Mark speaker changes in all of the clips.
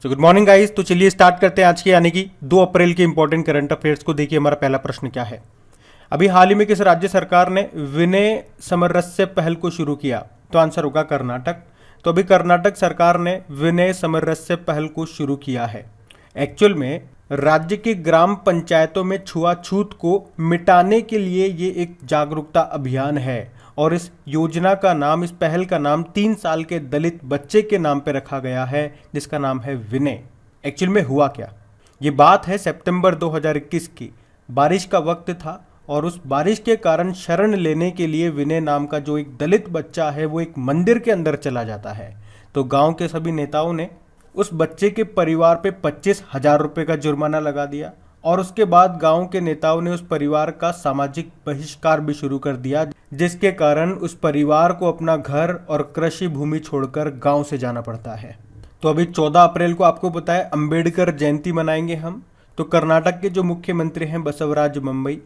Speaker 1: Good morning guys. तो चलिए start करते हैं आज की यानी कि 2 अप्रैल के इंपॉर्टेंट करंट अफेयर्स को। देखिए हमारा पहला प्रश्न क्या है। अभी हाल ही में किस राज्य सरकार ने विनय समरस्य पहल को शुरू किया? तो आंसर होगा कर्नाटक। तो अभी कर्नाटक सरकार ने विनय समरस्य पहल को शुरू किया है। एक्चुअल में राज्य के ग्राम पंचायतों में छुआछूत को मिटाने के लिए ये एक जागरूकता अभियान है और इस योजना का नाम, इस पहल का नाम 3 साल के दलित बच्चे के नाम पे रखा गया है जिसका नाम है विनय। एक्चुअल में हुआ क्या, ये बात है सितंबर 2021 की। बारिश का वक्त था और उस बारिश के कारण शरण लेने के लिए विनय नाम का जो एक दलित बच्चा है वो एक मंदिर के अंदर चला जाता है। तो गांव के सभी नेताओं ने उस बच्चे के परिवार पे 25,000 रुपये का जुर्माना लगा दिया और उसके बाद गांव के नेताओं ने उस परिवार का सामाजिक बहिष्कार भी शुरू कर दिया, जिसके कारण उस परिवार को अपना घर और कृषि भूमि छोड़कर गांव से जाना पड़ता है। तो अभी 14 अप्रैल को आपको पता है अंबेडकर जयंती मनाएंगे हम। तो कर्नाटक के जो मुख्यमंत्री हैं बसवराज बम्मई,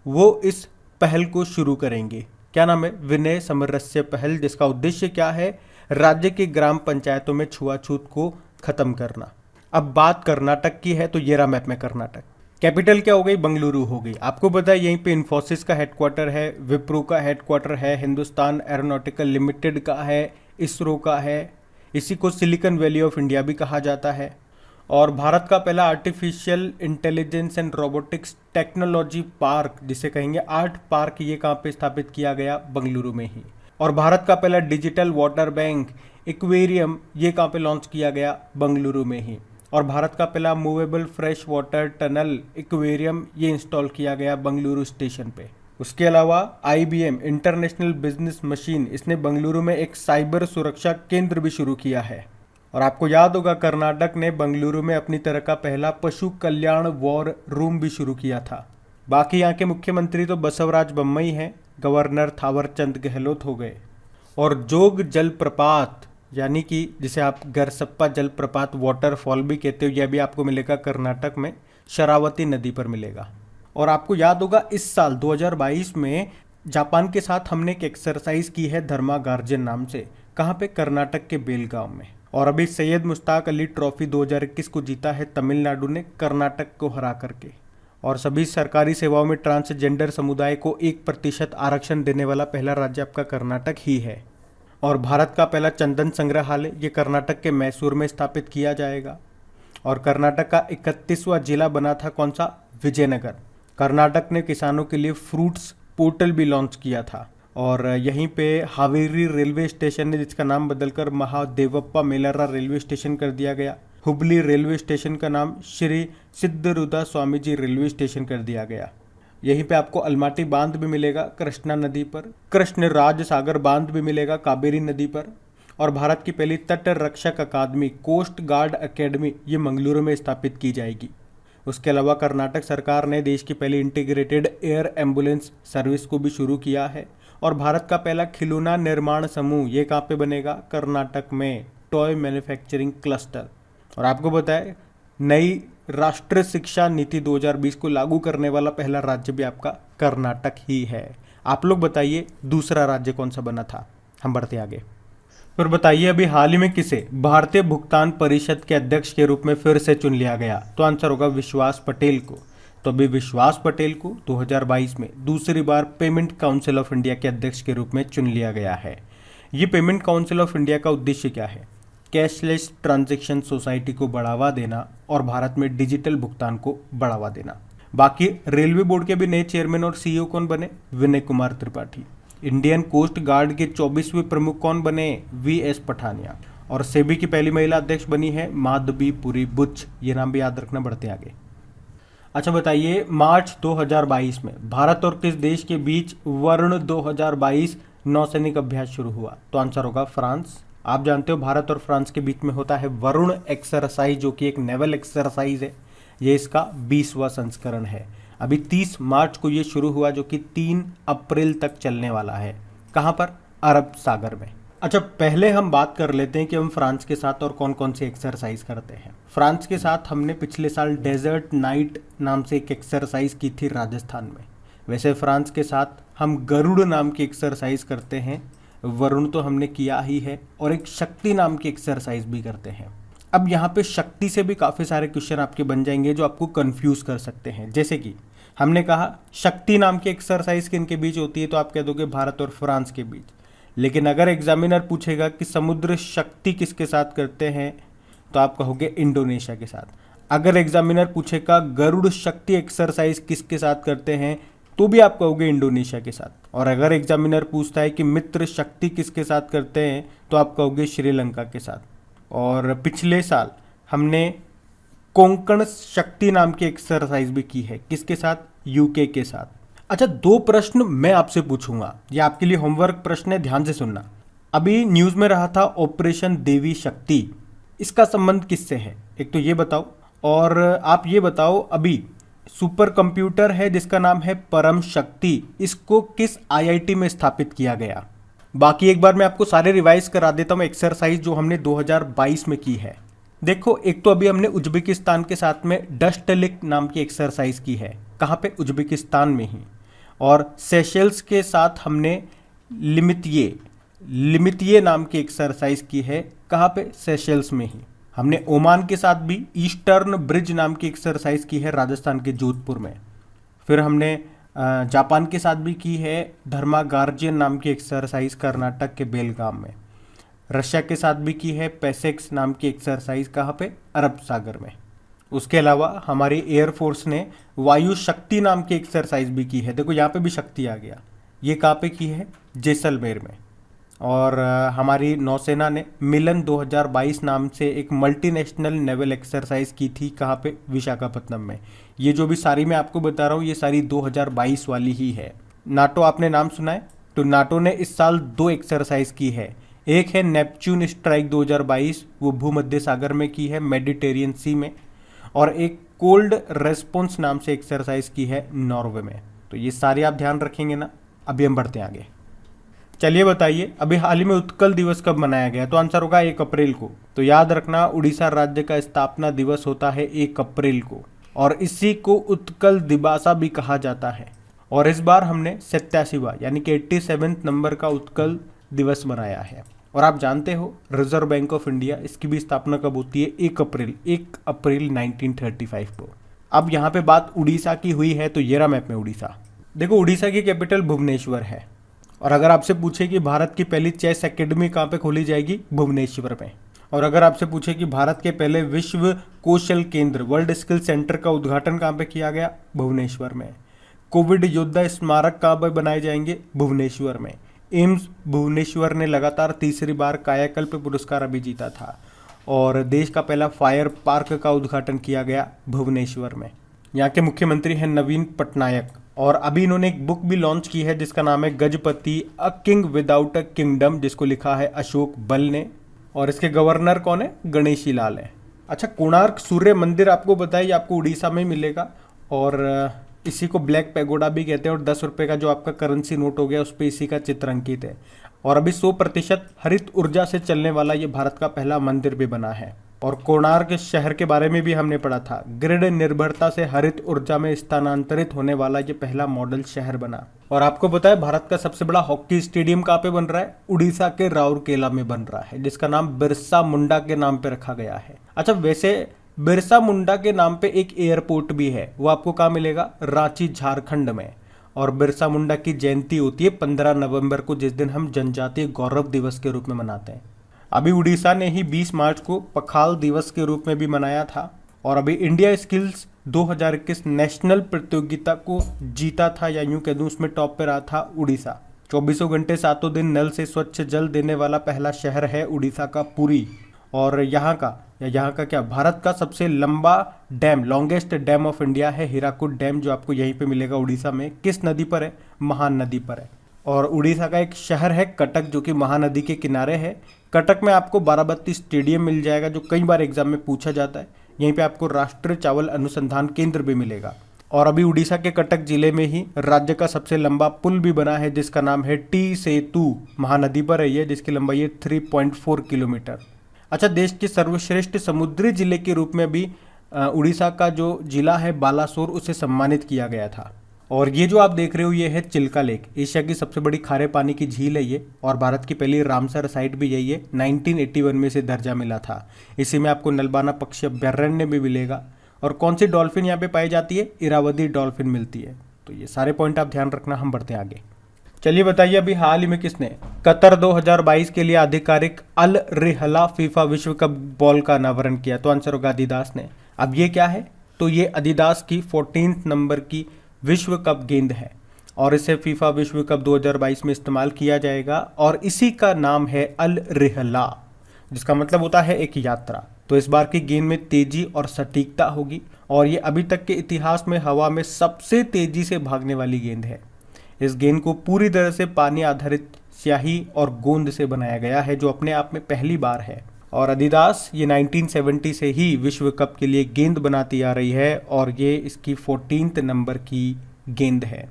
Speaker 1: वो इस पहल को शुरू करेंगे। क्या नाम है? विनय समरस्य पहल, जिसका उद्देश्य क्या है? राज्य के ग्राम पंचायतों में छुआछूत को खत्म करना। अब बात कर्नाटक की है तो ये रहा मैप में कर्नाटक। कैपिटल क्या हो गई? बंगलुरु हो गई। आपको पता है यहीं पे इन्फोसिस का हेडक्वार्टर है, विप्रो का हेडक्वार्टर है, हिंदुस्तान एरोनॉटिकल लिमिटेड का है, इसरो का है। इसी को सिलिकॉन वैली ऑफ इंडिया भी कहा जाता है। और भारत का पहला artificial intelligence and robotics technology park, जिसे कहेंगे आर्ट पार्क, ये कहाँ पे स्थापित किया गया? बंगलुरु में ही। और भारत का पहला डिजिटल वाटर बैंक एक्वेरियम, ये कहाँ पे लॉन्च किया गया? बंगलुरु में ही। और भारत का पहला movable fresh water tunnel aquarium, ये इंस्टॉल किया गया बंगलुरु स्टेशन पे। उसके अलावा IBM इंटरनेशनल बिजनेस मशीन, इसने बंगलुरु में एक साइबर सुरक्षा केंद्र भी शुरू किया है। और आपको याद होगा कर्नाटक ने बंगलुरु में अपनी तरह का पहला पशु कल्याण वॉर रूम भी शुरू किया था। बाकी यहाँ के मुख्यमंत्री तो बसवराज बम्मई हैं, गवर्नर थावरचंद गहलोत हो गए। और जोग जलप्रपात, यानी कि जिसे आप गरसप्पा जलप्रपात वाटरफॉल भी कहते हो, यह भी आपको मिलेगा कर्नाटक में, शरावती नदी पर मिलेगा। और आपको याद होगा इस साल 2022 में जापान के साथ हमने एक एक्सरसाइज की है धर्मा गार्जन नाम से। कहाँ पे? कर्नाटक के बेलगांव में। और अभी सैयद मुश्ताक अली ट्रॉफी 2021 को जीता है तमिलनाडु ने कर्नाटक को हरा करके। और सभी सरकारी सेवाओं में ट्रांसजेंडर समुदाय को 1% आरक्षण देने वाला पहला राज्य आपका कर्नाटक ही है। और भारत का पहला चंदन संग्रहालय, ये कर्नाटक के मैसूर में स्थापित किया जाएगा। और कर्नाटक का 31वां जिला बना था कौन सा? विजयनगर। कर्नाटक ने किसानों के लिए फ्रूट्स पोर्टल भी लॉन्च किया था। और यहीं पे हावेरी रेलवे स्टेशन ने, जिसका नाम बदलकर महादेवप्पा मेलारा रेलवे स्टेशन कर दिया गया। हुबली रेलवे स्टेशन का नाम श्री सिद्धरुदा स्वामी जी रेलवे स्टेशन कर दिया गया। यहीं पे आपको अलमाटी बांध भी मिलेगा कृष्णा नदी पर, कृष्ण राज सागर बांध भी मिलेगा कावेरी नदी पर। और भारत की पहली तट रक्षक अकादमी कोस्ट गार्ड अकेडमी, ये मंगलुरु में स्थापित की जाएगी। उसके अलावा कर्नाटक सरकार ने देश की पहली इंटीग्रेटेड एयर एम्बुलेंस सर्विस को भी शुरू किया है। और भारत का पहला खिलौना निर्माण समूह, ये कहाँ पे बनेगा? कर्नाटक में, टॉय मैन्युफैक्चरिंग क्लस्टर। और आपको पता है नई राष्ट्रीय शिक्षा नीति 2020 को लागू करने वाला पहला राज्य भी आपका कर्नाटक ही है। आप लोग बताइए दूसरा राज्य कौन सा बना था? हम बढ़ते आगे। फिर बताइए अभी हाल ही में किसे भारतीय भुगतान परिषद के अध्यक्ष के रूप में फिर से चुन लिया गया? तो आंसर होगा विश्वास पटेल को। तो अभी विश्वास पटेल को 2022 में दूसरी बार पेमेंट काउंसिल ऑफ इंडिया के अध्यक्ष के रूप में चुन लिया गया है। ये पेमेंट काउंसिल ऑफ इंडिया का उद्देश्य क्या है? कैशलेस ट्रांजैक्शन सोसाइटी को बढ़ावा देना और भारत में डिजिटल भुगतान को बढ़ावा देना। बाकी रेलवे बोर्ड के भी नए चेयरमैन और CEO कौन बने? Vinay Kumar Tripathi. Indian Coast Guard के 24वें प्रमुख कौन बने? VS पठानिया। और सेबी की पहली महिला अध्यक्ष बनी है माधवी पुरी बुच। ये नाम भी याद रखना। बढ़ते आगे। अच्छा बताइए मार्च 2022 में भारत और किस देश के बीच वरुण 2022 नौसैनिक अभ्यास शुरू हुआ? तो आंसर होगा फ्रांस। आप जानते हो भारत और फ्रांस के बीच में होता है वरुण एक्सरसाइज, जो कि एक नेवल एक्सरसाइज है। ये इसका 20वां संस्करण है। अभी 30 मार्च को ये शुरू हुआ, जो कि 3 अप्रैल तक चलने वाला है। कहाँ पर? अरब सागर में। अच्छा पहले हम बात कर लेते हैं कि हम फ्रांस के साथ और कौन कौन सी एक्सरसाइज करते हैं। फ्रांस के साथ हमने पिछले साल डेजर्ट नाइट नाम से एक एक्सरसाइज की थी राजस्थान में। वैसे फ्रांस के साथ हम गरुड़ नाम की एक्सरसाइज करते हैं। वरुण तो हमने किया ही है। और एक शक्ति नाम की एक्सरसाइज भी करते हैं। अब यहाँ पे शक्ति से भी काफ़ी सारे क्वेश्चन आपके बन जाएंगे जो आपको कंफ्यूज कर सकते हैं। जैसे कि हमने कहा शक्ति नाम की एक्सरसाइज किनके बीच होती है, तो आप कह दोगे भारत और फ्रांस के बीच। लेकिन अगर एग्जामिनर पूछेगा कि समुद्र शक्ति किसके साथ करते हैं, तो आप कहोगे इंडोनेशिया के साथ। अगर एग्जामिनर पूछेगा गरुड़ शक्ति एक्सरसाइज किसके साथ करते हैं, तो भी आप कहोगे इंडोनेशिया के साथ। और अगर एग्जामिनर पूछता है कि मित्र शक्ति किसके साथ करते हैं, तो आप कहोगे श्रीलंका के साथ। और पिछले साल हमने कोंकण शक्ति नाम की एक्सरसाइज भी की है, किसके साथ, यूके के साथ। अच्छा, 2 प्रश्न मैं आपसे पूछूंगा, ये आपके लिए होमवर्क प्रश्न है, ध्यान से सुनना। अभी न्यूज में रहा था ऑपरेशन देवी शक्ति, इसका संबंध किससे है, एक तो ये बताओ। और आप ये बताओ, अभी सुपर कंप्यूटर है जिसका नाम है परम शक्ति, इसको किस आईआईटी में स्थापित किया गया। बाकी एक बार मैं आपको सारे रिवाइज करा देता हूँ एक्सरसाइज जो हमने 2022 में की है। देखो, एक तो अभी हमने उज्बेकिस्तान के साथ में डस्टलिक नाम की एक्सरसाइज की है, कहाँ पे, उज्बेकिस्तान में ही। और सेशेल्स के साथ हमने लिमितिये नाम की एक्सरसाइज की है, कहाँ पे, सेशेल्स में ही। हमने ओमान के साथ भी ईस्टर्न ब्रिज नाम की एक्सरसाइज की है, राजस्थान के जोधपुर में। फिर हमने जापान के साथ भी की है धर्मा गार्जियन नाम की एक्सरसाइज, कर्नाटक के बेलगाम में। रशिया के साथ भी की है पैसेक्स नाम की एक्सरसाइज, कहाँ पे, अरब सागर में। उसके अलावा हमारी एयरफोर्स ने वायु शक्ति नाम की एक्सरसाइज भी की है। देखो यहाँ पे भी शक्ति आ गया, ये कहाँ पे की है, जैसलमेर में। और हमारी नौसेना ने मिलन 2022 नाम से एक मल्टीनेशनल नेवल एक्सरसाइज की थी, कहाँ पे, विशाखापत्तनम में। ये जो भी सारी मैं आपको बता रहा हूँ, ये सारी 2022 वाली ही है। नाटो आपने नाम सुना है, तो नाटो ने इस साल 2 एक्सरसाइज की है। एक है नेपच्यून स्ट्राइक 2022, वो भूमध्य सागर में की है, मेडिटेरियन सी में। और एक कोल्ड रेस्पॉन्स नाम से एक्सरसाइज की है नॉर्वे में। तो ये सारे आप ध्यान रखेंगे ना। अभी हम बढ़ते हैं आगे। चलिए बताइए, अभी हाल ही में उत्कल दिवस कब मनाया गया, तो आंसर होगा 1 अप्रैल को। तो याद रखना, उड़ीसा राज्य का स्थापना दिवस होता है 1 अप्रैल को, और इसी को उत्कल दिबासा भी कहा जाता है। और इस बार हमने 87वां यानी कि 87वें नंबर का उत्कल दिवस मनाया है। और आप जानते हो रिजर्व बैंक ऑफ इंडिया, इसकी भी स्थापना कब होती है, 1 अप्रैल 1935 को। अब यहाँ पे बात उड़ीसा की हुई है, तो ये रहा मैप में उड़ीसा। देखो, उड़ीसा की कैपिटल भुवनेश्वर है। और अगर आपसे पूछे कि भारत की पहली चेस एकेडमी कहाँ पे खोली जाएगी, भुवनेश्वर में। और अगर आपसे पूछे कि भारत के पहले विश्व कौशल केंद्र वर्ल्ड स्किल सेंटर का उद्घाटन कहाँ पे किया गया, भुवनेश्वर में। कोविड योद्धा स्मारक कहाँ पर बनाए जाएंगे, भुवनेश्वर में। एम्स भुवनेश्वर ने लगातार 3री बार कायाकल्प पुरस्कार अभी जीता था। और देश का पहला फायर पार्क का उद्घाटन किया गया भुवनेश्वर में। यहाँ के मुख्यमंत्री हैं नवीन पटनायक। और अभी इन्होंने एक बुक भी लॉन्च की है जिसका नाम है Gajapati a king without a kingdom, जिसको लिखा है अशोक बल ने। और इसके गवर्नर कौन है, गणेशी लाल है। अच्छा, कोणार्क सूर्य मंदिर आपको बताइए, आपको उड़ीसा में मिलेगा। और इसी को ब्लैक पैगोडा भी कहते हैं। और 10 रुपये का जो आपका करेंसी नोट हो गया, उस पर इसी का चित्र अंकित है। और अभी 100% हरित ऊर्जा से चलने वाला ये भारत का पहला मंदिर भी बना है। और कोणार्क शहर के बारे में भी हमने पढ़ा था, ग्रिड निर्भरता से हरित ऊर्जा में स्थानांतरित होने वाला ये पहला मॉडल शहर बना। और आपको पता है भारत का सबसे बड़ा हॉकी स्टेडियम कहाँ पे बन रहा है, उड़ीसा के राउरकेला में बन रहा है, जिसका नाम बिरसा मुंडा के नाम पे रखा गया है। अच्छा, वैसे बिरसा मुंडा के नाम पे एक एयरपोर्ट भी है, वो आपको कहाँ मिलेगा, रांची झारखंड में। और बिरसा मुंडा की जयंती होती है 15 नवंबर को, जिस दिन हम जनजातीय गौरव दिवस के रूप में मनाते हैं। अभी उड़ीसा ने ही 20 मार्च को पखाल दिवस के रूप में भी मनाया था। और अभी इंडिया स्किल्स 2021 नेशनल प्रतियोगिता को जीता था, या यूं कह दूं उसमें टॉप पे रहा था उड़ीसा। 24 घंटे 7 दिन नल से स्वच्छ जल देने वाला पहला शहर है उड़ीसा का पुरी। और यहाँ का क्या, भारत का सबसे लंबा dam, longest dam of India है हीराकुड डैम, जो आपको यहीं पे मिलेगा उड़ीसा में। किस नदी पर है, महानदी पर है। और उड़ीसा का एक शहर है कटक, जो कि महानदी के किनारे है। कटक में आपको बाराबत्ती स्टेडियम मिल जाएगा, जो कई बार एग्जाम में पूछा जाता है। यहीं पे आपको राष्ट्रीय चावल अनुसंधान केंद्र भी मिलेगा। और अभी उड़ीसा के कटक जिले में ही राज्य का सबसे लंबा पुल भी बना है, जिसका नाम है टी सेतु, महानदी पर है ये, जिसकी लंबाई है 3.4 किलोमीटर। अच्छा, देश के सर्वश्रेष्ठ समुद्री जिले के रूप में भी उड़ीसा का जो जिला है बालासोर, उसे सम्मानित किया गया था। और ये जो आप देख रहे हो ये है चिल्का लेक, एशिया की सबसे बड़ी खारे पानी की झील है ये, और भारत की पहली रामसर साइट भी यही है। 1981 में इसे दर्जा मिला था। इसी में आपको नलबाना पक्षी अभ्यारण्य भी मिलेगा। और कौन सी डॉल्फिन यहाँ पे पाई जाती है? इरावदी डॉल्फिन मिलती है। तो ये सारे पॉइंट आप ध्यान रखना। हम बढ़ते हैं आगे। चलिए बताइए, अभी हाल ही में किसने कतर 2022 के लिए आधिकारिक अल रिहला फीफा विश्व कप बॉल का अनावरण किया? तो आंसर होगा adidas ने। अब ये क्या है? तो ये adidas की 14 नंबर की विश्व कप गेंद है और इसे फीफा विश्व कप 2022 में इस्तेमाल किया जाएगा और इसी का नाम है अल रिहला, जिसका मतलब होता है एक यात्रा। तो इस बार की गेंद में तेजी और सटीकता होगी और ये अभी तक के इतिहास में हवा में सबसे तेजी से भागने वाली गेंद है। इस गेंद को पूरी तरह से पानी आधारित स्याही और गोंद से बनाया गया है, जो अपने आप में पहली बार है। और adidas ये 1970 से ही विश्व कप के लिए गेंद बनाती आ रही है और ये इसकी 14 नंबर की गेंद है।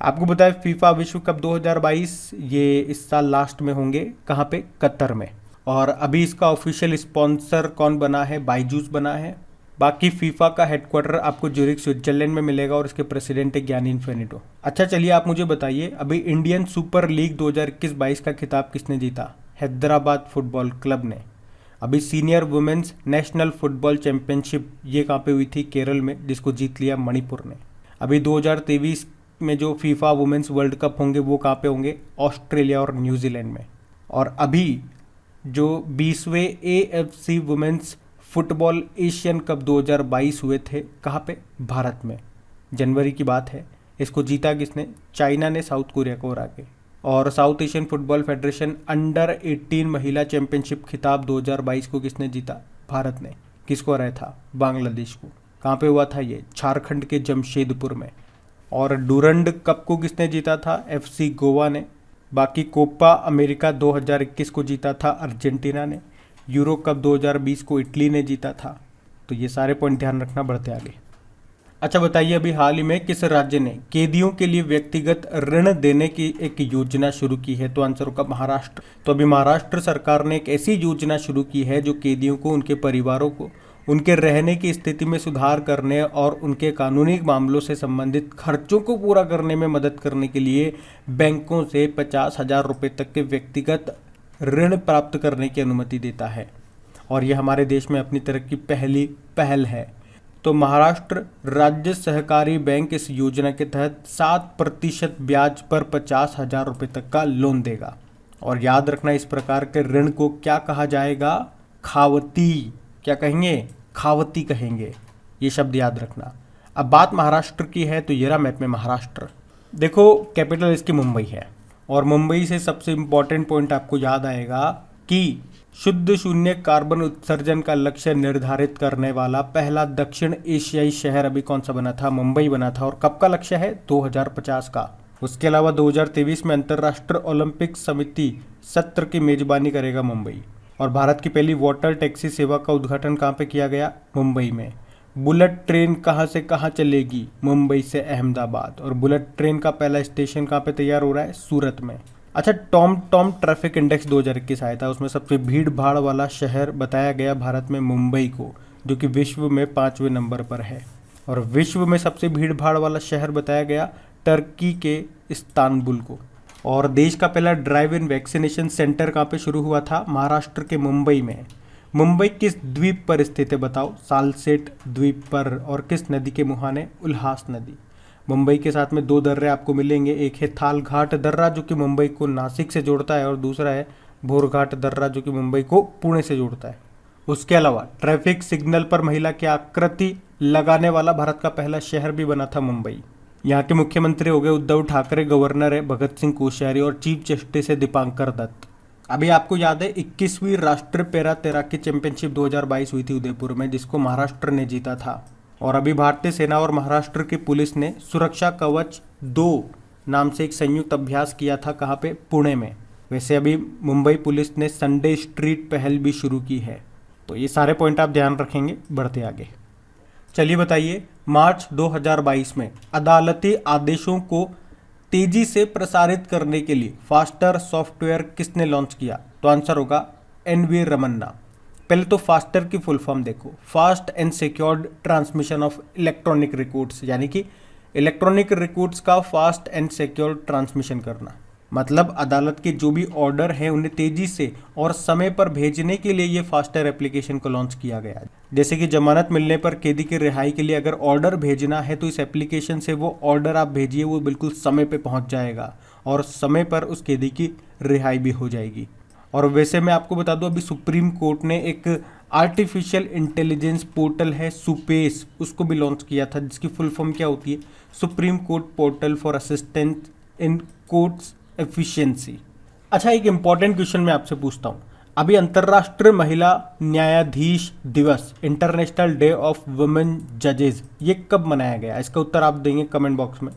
Speaker 1: आपको बताएं फीफा विश्व कप 2022 ये इस साल लास्ट में होंगे। कहाँ पे? कतर में। और अभी इसका ऑफिशियल स्पॉन्सर कौन बना है? बायजूस बना है। बाकी फीफा का हेडक्वार्टर आपको ज्यूरिख स्विट्जरलैंड में मिलेगा और इसके प्रेसिडेंट है गियानी इन्फेनिटो। अच्छा चलिए आप मुझे बताइए, अभी इंडियन सुपर लीग 2021-22 का खिताब किसने जीता? हैदराबाद फुटबॉल क्लब ने। अभी senior women's national football championship ये कहाँ पे हुई थी? केरल में, जिसको जीत लिया मणिपुर ने। अभी 2023 में जो फीफा वुमेन्स वर्ल्ड कप होंगे वो कहाँ पे होंगे? ऑस्ट्रेलिया और न्यूजीलैंड में। और अभी जो 20वें AFC women's football Asian cup 2022 हुए थे, कहाँ पे? भारत में। जनवरी की बात है। इसको जीता किसने? चाइना ने साउथ कोरिया को हरा के। और south Asian football federation under 18 महिला चैंपियनशिप खिताब 2022 को किसने जीता? भारत ने। किसको हराया था? बांग्लादेश को। कहाँ पे हुआ था ये? झारखंड के जमशेदपुर में। और डूरंड कप को किसने जीता था? FC गोवा ने। बाकी कोपा अमेरिका 2021 को जीता था अर्जेंटीना ने। यूरो कप 2020 को इटली ने जीता था। तो ये सारे पॉइंट ध्यान रखना। बढ़ते आगे। अच्छा बताइए, अभी हाल ही में किस राज्य ने कैदियों के लिए व्यक्तिगत ऋण देने की एक योजना शुरू की है? तो आंसर होगा महाराष्ट्र। तो अभी महाराष्ट्र सरकार ने एक ऐसी योजना शुरू की है जो कैदियों को, उनके परिवारों को, उनके रहने की स्थिति में सुधार करने और उनके कानूनी मामलों से संबंधित खर्चों को पूरा करने में मदद करने के लिए बैंकों से 50,000 रुपये तक के व्यक्तिगत ऋण प्राप्त करने की अनुमति देता है। और यह हमारे देश में अपनी तरह की पहली पहल है। तो महाराष्ट्र राज्य सहकारी बैंक इस योजना के तहत 7% ब्याज पर 50,000 रुपये तक का लोन देगा। और याद रखना, इस प्रकार के ऋण को क्या कहा जाएगा? खावती। क्या कहेंगे? खावती कहेंगे। ये शब्द याद रखना। अब बात महाराष्ट्र की है, तो ये रहा मैप में महाराष्ट्र। देखो कैपिटल इसकी मुंबई है और मुंबई से सबसे इम्पॉर्टेंट पॉइंट आपको याद आएगा कि शुद्ध शून्य कार्बन उत्सर्जन का लक्ष्य निर्धारित करने वाला पहला दक्षिण एशियाई शहर अभी कौन सा बना था? मुंबई बना था। और कब का लक्ष्य है? 2050 का। उसके अलावा 2023 में अंतर्राष्ट्रीय ओलंपिक समिति सत्र की मेजबानी करेगा मुंबई। और भारत की पहली वाटर टैक्सी सेवा का उद्घाटन कहाँ पे किया गया? मुंबई में। बुलेट ट्रेन कहाँ से कहाँ चलेगी? मुंबई से अहमदाबाद। और बुलेट ट्रेन का पहला स्टेशन कहाँ पे तैयार हो रहा है? सूरत में। अच्छा, टॉम ट्रैफिक इंडेक्स 2021 आया था, उसमें सबसे भीड़ भाड़ वाला शहर बताया गया भारत में मुंबई को, जो कि विश्व में 5वें नंबर पर है। और विश्व में सबसे भीड़ भाड़ वाला शहर बताया गया टर्की के इस्तांबुल को। और देश का पहला ड्राइव इन वैक्सीनेशन सेंटर कहाँ पे शुरू हुआ था? महाराष्ट्र के मुंबई में। मुंबई किस द्वीप पर स्थित है बताओ? सालसेट द्वीप पर। और किस नदी के मुहाने? उल्हास नदी। मुंबई के साथ में 2 दर्रे आपको मिलेंगे, एक है थाल घाट दर्रा जो कि मुंबई को नासिक से जोड़ता है और दूसरा है भोरघाट दर्रा जो कि मुंबई को पुणे से जोड़ता है। उसके अलावा ट्रैफिक सिग्नल पर महिला की आकृति लगाने वाला भारत का पहला शहर भी बना था मुंबई। यहाँ के मुख्यमंत्री हो गए उद्धव ठाकरे, गवर्नर है भगत सिंह कोश्यारी और चीफ जस्टिस है दीपांकर दत्त। अभी आपको याद है 21वीं राष्ट्रीय पैरा तैराकी चैंपियनशिप 2022 हुई थी उदयपुर में, जिसको महाराष्ट्र ने जीता था। और अभी भारतीय सेना और महाराष्ट्र की पुलिस ने सुरक्षा कवच 2 नाम से एक संयुक्त अभ्यास किया था। कहाँ पे? पुणे में। वैसे अभी मुंबई पुलिस ने संडे स्ट्रीट पहल भी शुरू की है। तो ये सारे पॉइंट आप ध्यान रखेंगे। बढ़ते आगे। चलिए बताइए, मार्च 2022 में अदालती आदेशों को तेजी से प्रसारित करने के लिए फास्टर सॉफ्टवेयर किसने लॉन्च किया? तो आंसर होगा NV रमन्ना। पहले तो फास्टर की फुल फॉर्म देखो, fast and secured transmission of electronic records, यानी कि इलेक्ट्रॉनिक रिकॉर्ड्स का फास्ट एंड सिक्योर ट्रांसमिशन करना, मतलब अदालत के जो भी ऑर्डर हैं उन्हें तेजी से और समय पर भेजने के लिए ये फास्टर एप्लीकेशन को लॉन्च किया गया है। जैसे कि जमानत मिलने पर कैदी की रिहाई के लिए अगर ऑर्डर भेजना है तो इस एप्लीकेशन से वो ऑर्डर आप भेजिए, वो बिल्कुल समय पे पहुंच जाएगा और समय पर उस कैदी की रिहाई भी हो जाएगी। और वैसे मैं आपको बता दूं, अभी सुप्रीम कोर्ट ने एक आर्टिफिशियल इंटेलिजेंस पोर्टल है सुपेस, उसको भी लॉन्च किया था, जिसकी फुल फॉर्म क्या होती है, supreme court portal for assistance in courts efficiency. अच्छा, एक इंपॉर्टेंट क्वेश्चन मैं आपसे पूछता हूँ, अभी अंतर्राष्ट्रीय महिला न्यायाधीश दिवस, इंटरनेशनल डे ऑफ वुमेन जजेस, ये कब मनाया गया? इसका उत्तर आप देंगे कमेंट बॉक्स में।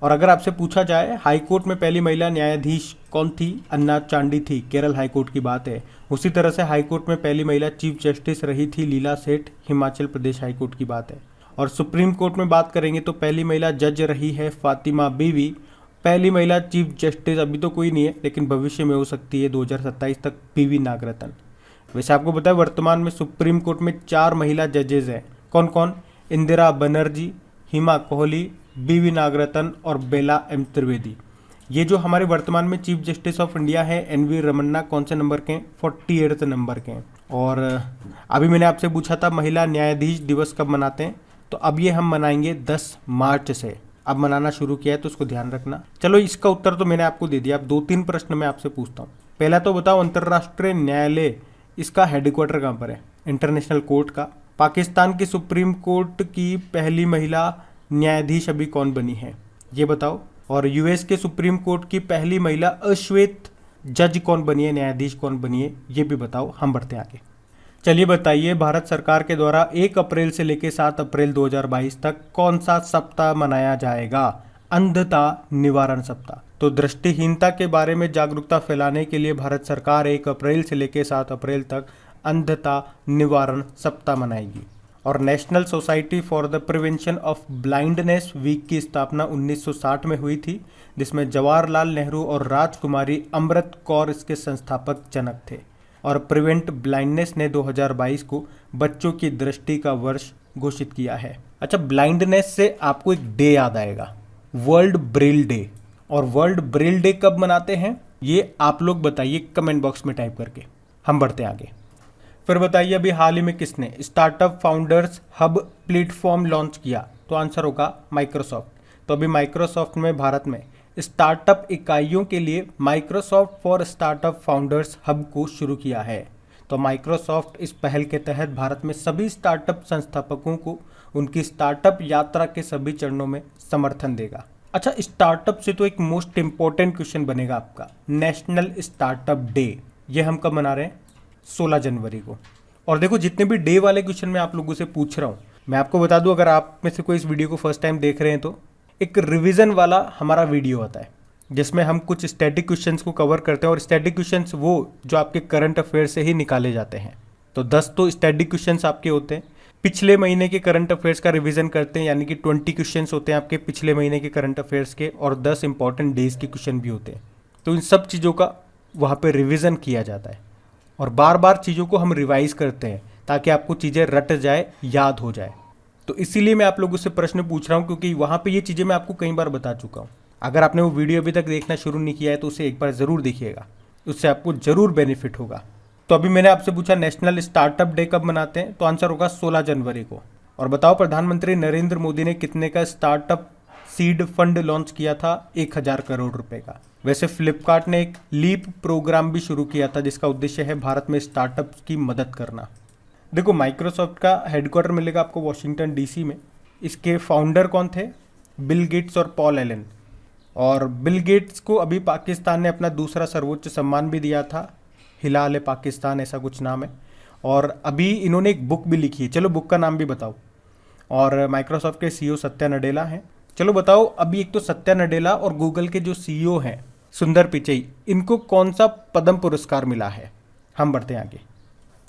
Speaker 1: और अगर आपसे पूछा जाए हाई कोर्ट में पहली महिला न्यायाधीश कौन थी, अन्ना चांडी थी, केरल हाई कोर्ट की बात है। उसी तरह से हाई कोर्ट में पहली महिला चीफ जस्टिस रही थी लीला सेठ, हिमाचल प्रदेश हाई कोर्ट की बात है। और सुप्रीम कोर्ट में बात करेंगे तो पहली महिला जज रही है फातिमा बीवी। पहली महिला चीफ जस्टिस अभी तो कोई नहीं है, लेकिन भविष्य में हो सकती है 2027 तक, पीवी नागरत्न। वैसे आपको पता है वर्तमान में सुप्रीम कोर्ट में 4 महिला जजेज हैं, कौन कौन? इंदिरा बनर्जी, हिमा कोहली, बीवी नागरत्न और बेला एम त्रिवेदी। ये जो हमारे वर्तमान में चीफ जस्टिस ऑफ इंडिया है एनवी रमन्ना, कौन से नंबर के हैं? 48 नंबर के हैं। और अभी मैंने आपसे पूछा था महिला न्यायाधीश दिवस कब मनाते हैं, तो अब ये हम मनाएंगे 10 मार्च से। अब मनाना शुरू किया है तो उसको ध्यान रखना। चलो, इसका उत्तर तो मैंने आपको दे दिया। अब 2-3 प्रश्न मैं आपसे पूछता हूँ। पहला तो बताओ, अंतर्राष्ट्रीय न्यायालय इसका हेडक्वार्टर कहाँ पर है? इंटरनेशनल कोर्ट का। पाकिस्तान की सुप्रीम कोर्ट की पहली महिला न्यायाधीश अभी कौन बनी है, ये बताओ। और यूएस के सुप्रीम कोर्ट की पहली महिला अश्वेत जज कौन बनी है, न्यायाधीश कौन बनी है, ये भी बताओ। हम बढ़ते हैं आगे। चलिए बताइए, भारत सरकार के द्वारा 1 अप्रैल से लेकर 7 अप्रैल 2022 तक कौन सा सप्ताह मनाया जाएगा? अंधता निवारण सप्ताह। तो दृष्टिहीनता के बारे में जागरूकता फैलाने के लिए भारत सरकार 1 अप्रैल से लेकर 7 अप्रैल तक अंधता निवारण सप्ताह मनाएगी। और national society for the prevention of blindness week की स्थापना 1960 में हुई थी, जिसमें जवाहरलाल नेहरू और राजकुमारी अमृत कौर इसके संस्थापक जनक थे। और प्रिवेंट ब्लाइंडनेस ने 2022 को बच्चों की दृष्टि का वर्ष घोषित किया है। अच्छा, ब्लाइंडनेस से आपको एक डे याद आएगा, वर्ल्ड ब्रेल डे। और वर्ल्ड ब्रेल डे कब मनाते हैं, ये आप लोग बताइए कमेंट बॉक्स में टाइप करके। हम बढ़ते हैं आगे। फिर बताइए, अभी हाल ही में किसने startup founders hub platform launch किया? तो आंसर होगा माइक्रोसॉफ्ट। तो अभी माइक्रोसॉफ्ट में भारत में स्टार्टअप इकाइयों के लिए Microsoft for startup founders hub को शुरू किया है। तो माइक्रोसॉफ्ट इस पहल के तहत भारत में सभी स्टार्टअप संस्थापकों को उनकी स्टार्टअप यात्रा के सभी चरणों में समर्थन देगा। अच्छा, स्टार्टअप से तो एक मोस्ट इंपॉर्टेंट क्वेश्चन बनेगा आपका, नेशनल स्टार्टअप डे, ये हम कब मना रहे हैं? 16 जनवरी को। और देखो, जितने भी डे वाले क्वेश्चन मैं आप लोगों से पूछ रहा हूँ, मैं आपको बता दूं, अगर आप में से कोई इस वीडियो को फर्स्ट टाइम देख रहे हैं तो एक रिवीजन वाला हमारा वीडियो आता है, जिसमें हम कुछ स्टैटिक क्वेश्चंस को कवर करते हैं। और स्टैटिक क्वेश्चंस वो जो आपके करंट अफेयर से ही निकाले जाते हैं। तो 10 तो स्टैटिक क्वेश्चंस आपके होते हैं। पिछले महीने के करंट अफेयर्स का रिवीजन करते हैं, यानी कि 20 क्वेश्चंस होते हैं आपके पिछले महीने के करंट अफेयर्स के, और 10 इंपॉर्टेंट डेज के क्वेश्चन भी होते हैं। तो इन सब चीज़ों का वहाँ पर रिविज़न किया जाता है और बार बार चीज़ों को हम रिवाइज करते हैं ताकि आपको चीज़ें रट जाए, याद हो जाए। तो इसीलिए मैं आप लोगों से प्रश्न पूछ रहा हूँ, क्योंकि वहाँ पे ये चीज़ें मैं आपको कई बार बता चुका हूँ। अगर आपने वो वीडियो अभी तक देखना शुरू नहीं किया है तो उसे एक बार ज़रूर देखिएगा, उससे आपको ज़रूर बेनिफिट होगा। तो अभी मैंने आपसे पूछा नेशनल स्टार्टअप डे कब मनाते हैं, तो आंसर होगा 16 जनवरी को। और बताओ, प्रधानमंत्री नरेंद्र मोदी ने कितने का स्टार्टअप सीड फंड लॉन्च किया था? 1000 करोड़ रुपए का। वैसे फ्लिपकार्ट ने एक लीप प्रोग्राम भी शुरू किया था, जिसका उद्देश्य है भारत में स्टार्टअप्स की मदद करना। देखो, माइक्रोसॉफ्ट का हेडक्वार्टर मिलेगा आपको वॉशिंगटन डीसी में। इसके फाउंडर कौन थे? बिल गेट्स और पॉल एलन। और बिल गेट्स को अभी पाकिस्तान ने अपना दूसरा सर्वोच्च सम्मान भी दिया था, हिलाल पाकिस्तान ऐसा कुछ नाम है। और अभी इन्होंने एक बुक भी लिखी है, चलो बुक का नाम भी बताओ। और माइक्रोसॉफ्ट के सीईओ सत्या नडेला हैं। चलो बताओ, अभी एक तो सत्या नडेला और गूगल के जो सीईओ हैं सुंदर पिचई, इनको कौन सा पद्म पुरस्कार मिला है? हम बढ़ते हैं आगे।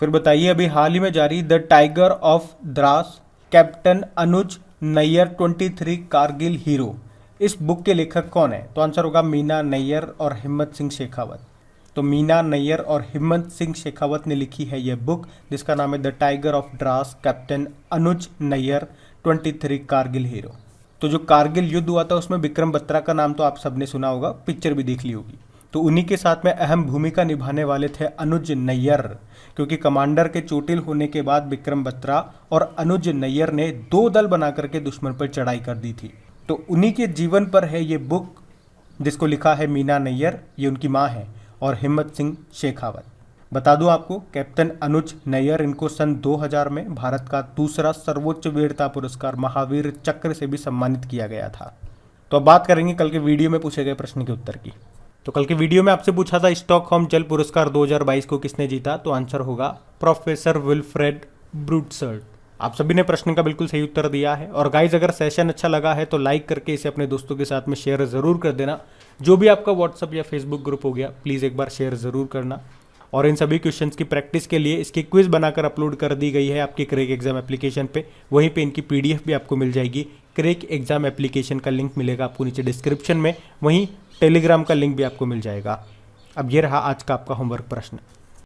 Speaker 1: फिर बताइए, अभी हाल ही में जारी the tiger of Dras captain Anuj Nayyar 23 Kargil hero, इस बुक के लेखक कौन है? तो आंसर होगा मीना नैयर और हिम्मत सिंह शेखावत। तो मीना नैयर और हिम्मत सिंह शेखावत ने लिखी है यह बुक, जिसका नाम है the tiger of Dras captain Anuj Nayyar 23 Kargil hero. तो जो कारगिल युद्ध हुआ था उसमें विक्रम बत्रा का नाम तो आप सबने सुना होगा, पिक्चर भी देख ली होगी। तो उन्हीं के साथ में अहम भूमिका निभाने वाले थे अनुज नैयर, क्योंकि कमांडर के चोटिल होने के बाद विक्रम बत्रा और अनुज नैयर ने 2 दल बना करके दुश्मन पर चढ़ाई कर दी थी। तो उन्हीं के जीवन पर है ये बुक, जिसको लिखा है मीना नैयर, ये उनकी माँ है, और हिम्मत सिंह शेखावत। बता दूं आपको, कैप्टन अनुज नैयर, इनको सन 2000 में भारत का दूसरा सर्वोच्च वीरता पुरस्कार महावीर चक्र से भी सम्मानित किया गया था। तो अब बात करेंगे कल के वीडियो में पूछे गए प्रश्न के उत्तर की। तो कल के वीडियो में आपसे पूछा था स्टॉकहोम जल पुरस्कार 2022 को किसने जीता, तो आंसर होगा प्रोफेसर विल्फ्रेड ब्रूटसर्ट। आप सभी ने प्रश्न का बिल्कुल सही उत्तर दिया है। और गाइज, अगर सेशन अच्छा लगा है तो लाइक करके इसे अपने दोस्तों के साथ में शेयर ज़रूर कर देना। जो भी आपका व्हाट्सअप या फेसबुक ग्रुप हो गया, प्लीज़ एक बार शेयर ज़रूर करना। और इन सभी क्वेश्चंस की प्रैक्टिस के लिए इसकी क्विज बनाकर अपलोड कर दी गई है आपकी क्रैक एग्जाम एप्लीकेशन पे। वहीं पे इनकी पीडीएफ भी आपको मिल जाएगी। क्रैक एग्जाम एप्लीकेशन का लिंक मिलेगा आपको नीचे डिस्क्रिप्शन में, वहीं टेलीग्राम का लिंक भी आपको मिल जाएगा। अब ये रहा आज का आपका होमवर्क प्रश्न।